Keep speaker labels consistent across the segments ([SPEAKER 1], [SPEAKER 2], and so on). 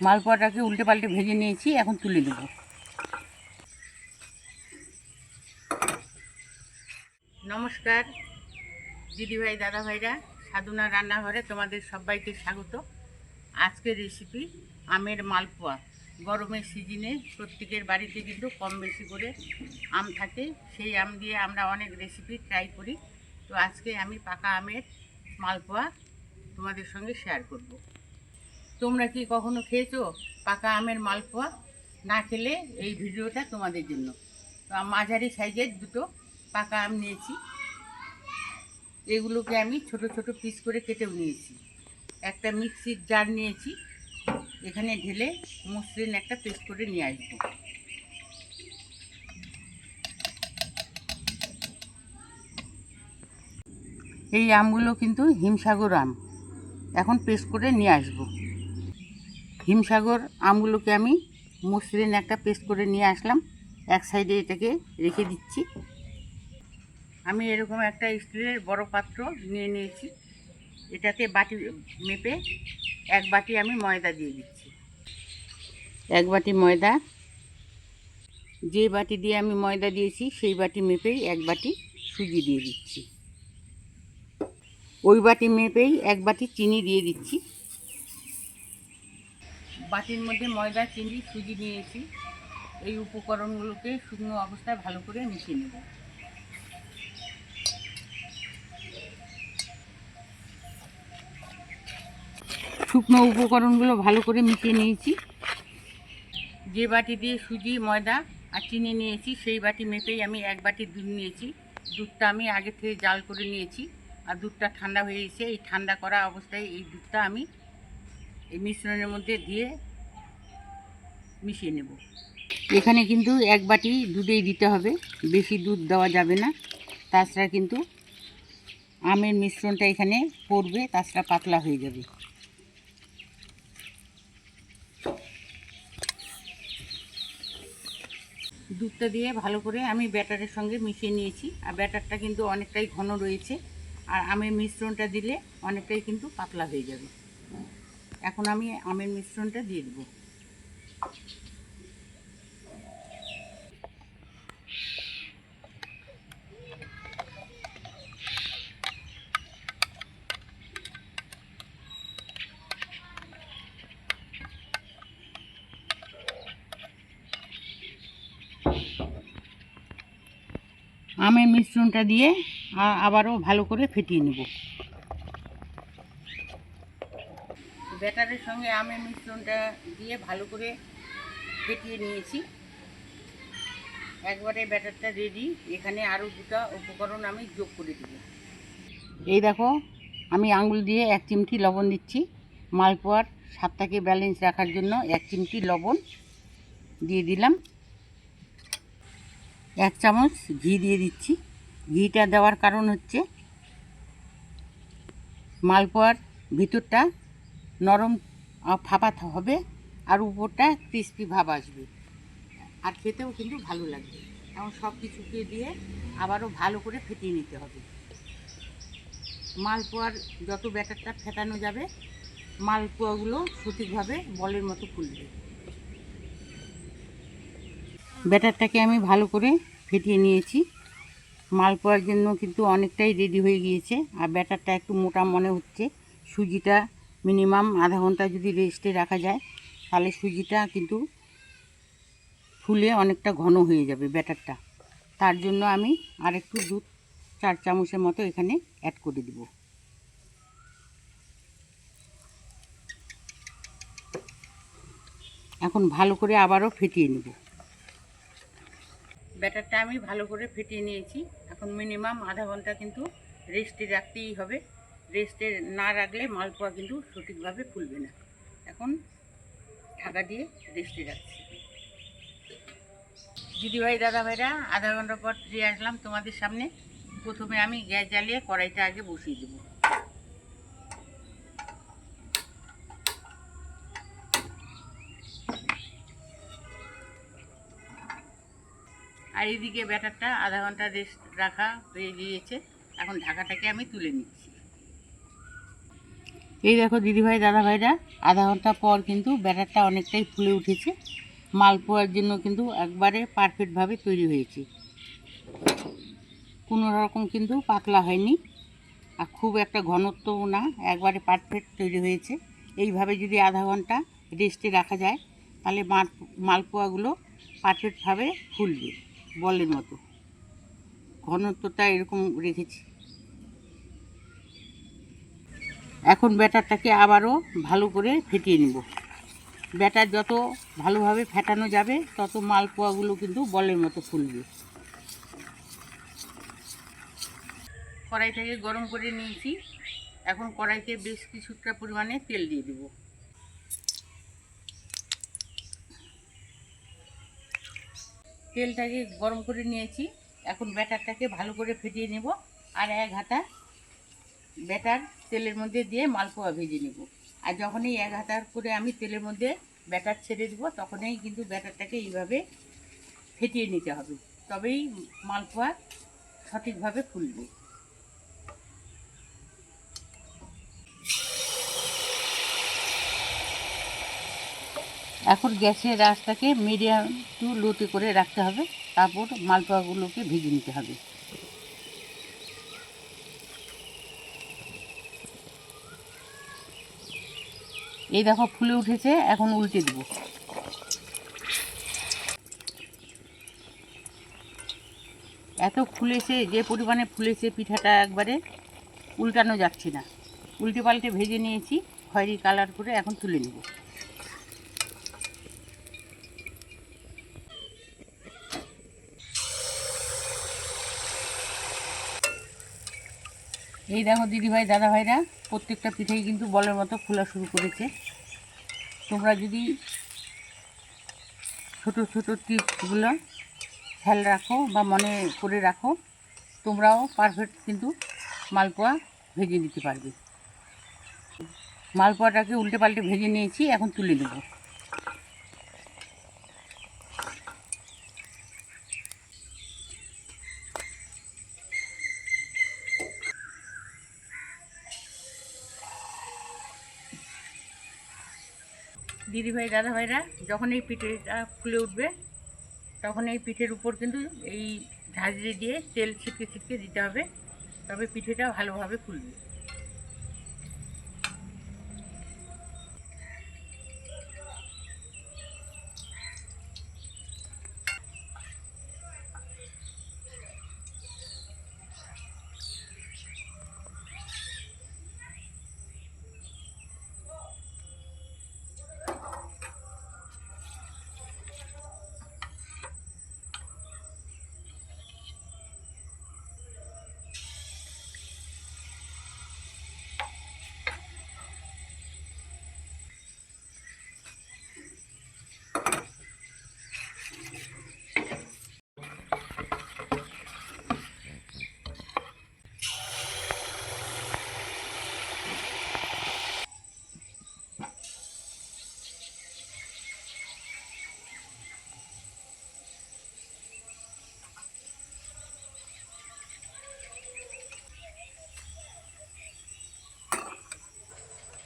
[SPEAKER 1] মালপোয়াটাকে উল্টে পাল্টে ভেজে নিয়েছি, এখন তুলে দেব। নমস্কার দিদিভাই দাদাভাইরা, সাধনা রান্নাঘরে তোমাদের সবাইকে স্বাগত। আজকের রেসিপি আমের মালপোয়া। গরমের সিজনে প্রত্যেকের বাড়িতে কিন্তু কম বেশি করে আম থাকে, সেই আম দিয়ে আমরা অনেক রেসিপি ট্রাই করি। তো আজকে আমি পাকা আমের মালপোয়া তোমাদের সঙ্গে শেয়ার করব। তোমরা কি কখনো খেয়েছো পাকা আমের মালপোয়া? না খেলে এই ভিডিওটা তোমাদের জন্য। তো মাঝারি সাইজের দুটো পাকা আম নিয়েছি, এগুলোকে আমি ছোট ছোট পিস করে কেটেও নিয়েছি। একটা মিক্সির জার নিয়েছি, এখানে ঢেলে মসৃণ একটা পেস্ট করে নিয়ে আসবো। এই আমগুলো কিন্তু হিমসাগর আম, এখন পেস্ট করে নিয়ে আসবো। হিমসাগর আমগুলোকে আমি মসৃণ একটা পেস্ট করে নিয়ে আসলাম, এক সাইডে এটাকে রেখে দিচ্ছি। আমি এরকম একটা স্টিলের বড় পাত্র নিয়ে নিয়েছি, এটাতে বাটি মেপে এক বাটি আমি ময়দা দিয়ে দিচ্ছি। এক বাটি ময়দা, যে বাটি দিয়ে আমি ময়দা দিয়েছি সেই বাটি মেপেই এক বাটি সুজি দিয়ে দিচ্ছি। ওই বাটি মেপেই এক বাটি চিনি দিয়ে দিচ্ছি। বাটির মধ্যে ময়দা, চিনি, সুজি নিয়েছি। এই উপকরণগুলোকে শুকনো অবস্থায় ভালো করে মিশিয়ে নেব। শুকনো উপকরণগুলো ভালো করে মিশিয়ে নিয়েছি। যে বাটি দিয়ে সুজি, ময়দা আর চিনি নিয়েছি সেই বাটি মেপেই আমি এক বাটি দুধ নিয়েছি। দুধটা আমি আগে থেকে জাল করে নিয়েছি, আর দুধটা ঠান্ডা হয়ে গেছে। এই ঠান্ডা করা অবস্থায় এই দুধটা আমি এই মিশ্রণের মধ্যে দিয়ে মিশিয়ে নেব। এখানে কিন্তু এক বাটি দুধেই দিতে হবে, বেশি দুধ দেওয়া যাবে না, তাছাড়া কিন্তু আমের মিশ্রণটা এখানে পড়বে, তাছাড়া পাতলা হয়ে যাবে। দুধটা দিয়ে ভালো করে আমি ব্যাটারের সঙ্গে মিশিয়ে নিয়েছি, আর ব্যাটারটা কিন্তু অনেকটাই ঘন রয়েছে, আর আমের মিশ্রণটা দিলে অনেকটাই কিন্তু পাতলা হয়ে যাবে। এখন আমি আমের মিশ্রণটা দিয়ে দেবো। আমের মিশ্রণটা দিয়ে আবারও ভালো করে ফেটিয়ে নেব। ব্যাটারের সঙ্গে আমের মিশ্রণটা দিয়ে ভালো করে ফেটিয়ে নিয়েছি। একবারে ব্যাটারটা রেডি। এখানে আরও দুটো উপকরণ আমি যোগ করে দেব। এই দেখো, আমি আঙুল দিয়ে এক চিমটি লবণ দিচ্ছি। মালপোয়ার স্বাদটাকে ব্যালেন্স রাখার জন্য এক চিমটি লবণ দিয়ে দিলাম। এক চামচ ঘি দিয়ে দিচ্ছি। ঘিটা দেওয়ার কারণ হচ্ছে মালপোয়ার ভিতরটা নরম ফাঁপা হবে, আর উপরটা ক্রিস্পি ভাব আসবে, আর খেতেও কিন্তু ভালো লাগবে। এবং সব কিছুকে দিয়ে আবারও ভালো করে ফেটিয়ে নিতে হবে। মালপোয়ার যত ব্যাটারটা ফেটানো যাবে, মালপোয়াগুলো সঠিকভাবে বলের মতো ফুলবে। ব্যাটারটাকে আমি ভালো করে ফেটিয়ে নিয়েছি। মালপোয়ার জন্য কিন্তু অনেকটাই রেডি হয়ে গিয়েছে, আর ব্যাটারটা একটু মোটা মনে হচ্ছে। সুজিটা মিনিমাম আধা ঘন্টা যদি রেস্টে রাখা যায়, তাহলে সুজিটা কিন্তু ফুলে অনেকটা ঘন হয়ে যাবে ব্যাটারটা। তার জন্য আমি আরেকটু দুধ 4 চামচের মতো এখানে অ্যাড করে দিব। এখন ভালো করে আবারও ফেটিয়ে নেব। ব্যাটারটা আমি ভালো করে ফেটিয়ে নিয়েছি। এখন মিনিমাম আধা ঘন্টা কিন্তু রেস্টে রাখতেই হবে। রেস্টে না রাখলে মালপোয়া কিন্তু সঠিকভাবে ফুলবে না। এখন ঢাকা দিয়ে রেস্টে রাখছি। দিদিভাই দাদাভাইরা, আধা ঘন্টা পর ফিরে আসলাম তোমাদের সামনে। প্রথমে আমি গ্যাস জ্বালিয়ে কড়াইটা আগে বসিয়ে দেবো। আর এদিকে ব্যাটারটা আধা ঘন্টা রেস্ট রাখা হয়ে গিয়েছে। এখন ঢাকাটাকে আমি তুলে নিচ্ছি। এই দেখো দিদিভাই দাদাভাইরা, আধা ঘন্টা পর কিন্তু ব্যাটারটা অনেকটাই ফুলে উঠেছে। মালপোয়ার জন্য কিন্তু একবারে পারফেক্টভাবে তৈরি হয়েছে, কোনো রকম কিন্তু পাতলা হয়নি আর খুব একটা ঘনত্বও না, একবারে পারফেক্ট তৈরি হয়েছে। এইভাবে যদি আধা ঘন্টা রেস্টে রাখা যায় তাহলে মালপোয়াগুলো পারফেক্টভাবে ফুলবে বলের মতো। ঘনত্বটা এরকম রেখেছি। এখন ব্যাটারটাকে আবারও ভালো করে ফেটিয়ে নেব। ব্যাটার যত ভালোভাবে ফেটানো যাবে তত মালপোয়াগুলো কিন্তু বলের মতো ফুলবে। কড়াইটাকে গরম করে নিয়েছি। এখন কড়াইতে বেশ কিছুটা পরিমাণে তেল দিয়ে দেব। তেলটাকে গরম করে নিয়েছি। এখন ব্যাটারটাকে ভালো করে ফেটিয়ে নেব আর এক হাতা ব্যাটার তেলের মধ্যে দিয়ে মালপোয়া ভেজে নেব। আর যখনই এক হাতা করে আমি তেলের মধ্যে ব্যাটার ছেড়ে দেবো তখনই কিন্তু ব্যাটারটাকে এইভাবে ফেটিয়ে নিতে হবে, তবেই মালপোয়া সঠিকভাবে ফুলবে। এখন গ্যাসের আঁচটাকে মিডিয়াম টু লোতে করে রাখতে হবে, তারপর মালপোয়াগুলোকে ভেজে নিতে হবে। এই দেখো ফুলে উঠেছে, এখন উল্টে দেব। এত ফুলেছে, যে পরিমাণে ফুলেছে পিঠাটা একবারে উল্টানো যাচ্ছে না। উল্টে পাল্টে ভেজে নিয়েছি খয়েরি কালার করে, এখন তুলে নেব। এই দেখো দিদিভাই দাদাভাইরা, প্রত্যেকটা পিঠেই কিন্তু বলের মতো ফোলা শুরু করেছে। তোমরা যদি ছোট ছোট টিপসগুলো খেয়াল রাখো বা মনে করে রাখো, তোমরাও পারফেক্ট কিন্তু মালপোয়া ভেজে নিতে পারবে। মালপোয়াটাকে উল্টে পাল্টে ভেজে নিয়েছি, এখন তুলে নেব। দিদিভাই দাদাভাইরা, যখন এই পিঠেটা ফুলে উঠবে তখন এই পিঠের উপর কিন্তু এই ঝাঁঝরি দিয়ে তেল ছিটকে ছিটকে দিতে হবে, তবে পিঠেটা ভালোভাবে ফুলবে।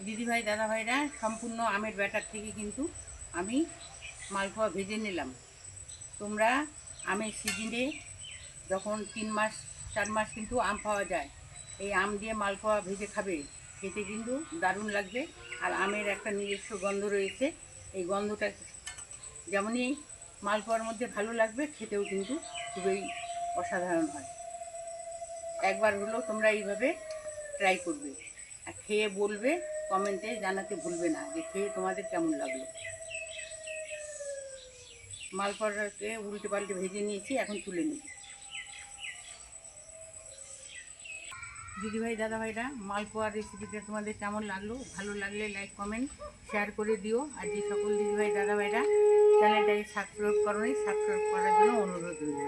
[SPEAKER 1] দিদিভাই দাদাভাইরা, সম্পূর্ণ আমের ব্যাটার থেকে কিন্তু আমি মালপোয়া ভেজে নিলাম। তোমরা আমের সিজনে যখন 3 মাস 4 মাস কিন্তু আম পাওয়া যায়, এই আম দিয়ে মালপোয়া ভেজে খাবে, খেতে কিন্তু দারুণ লাগবে। আর আমের একটা নিজস্ব গন্ধ রয়েছে, এই গন্ধটা যেমনই মালপোয়ার মধ্যে ভালো লাগবে, খেতেও কিন্তু খুবই অসাধারণ হয়। একবার হলেও তোমরা এইভাবে ট্রাই করবে আর খেয়ে বলবে, কমেন্টে জানাতে ভুলবে না যে খেয়ে তোমাদের কেমন লাগলো। মালপোয়াটাকে উল্টে পাল্টে ভেজে নিয়েছি, এখন তুলে নিই। দিদিভাই দাদাভাইরা, মালপোয়ার রেসিপিটা তোমাদের কেমন লাগলো? ভালো লাগলে লাইক কমেন্ট শেয়ার করে দিও। আর যে সকল দিদিভাই দাদাভাইরা চ্যানেলটাকে সাবস্ক্রাইব করোনি, সাবস্ক্রাইব করার জন্য অনুরোধ রইল।